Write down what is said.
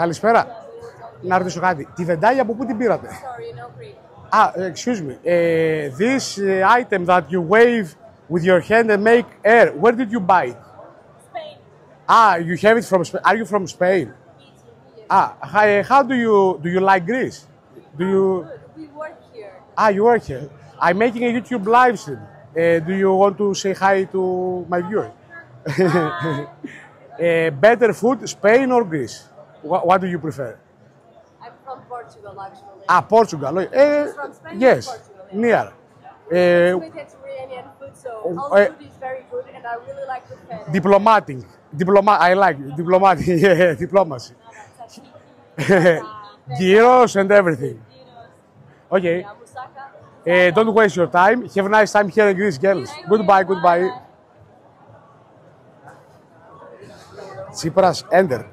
Καλησπέρα. Να ρωτήσω κάτι. Τη βεντάλια από πού την πήρατε? Excuse me. This item that you wave with your hand and make air, where did you buy it? Spain. You have it from Spain. Are you from Spain? How do you like Greece? Do you? We work here. You work here. I'm making a YouTube live stream. Do you want to say hi to my viewers? Better food, Spain or Greece? What do you prefer? I'm from Portugal, actually. Portugal. From Spain Yes, or Portugal? near. Mediterranean food, so all the food is very good, and I really like the feta. Diplomatic. I like it. Diplomatic. Yeah, diplomacy. Gyros and everything. Okay. Don't waste your time. Have a nice time here in Greece, girls. Goodbye, goodbye. Tsipras entered.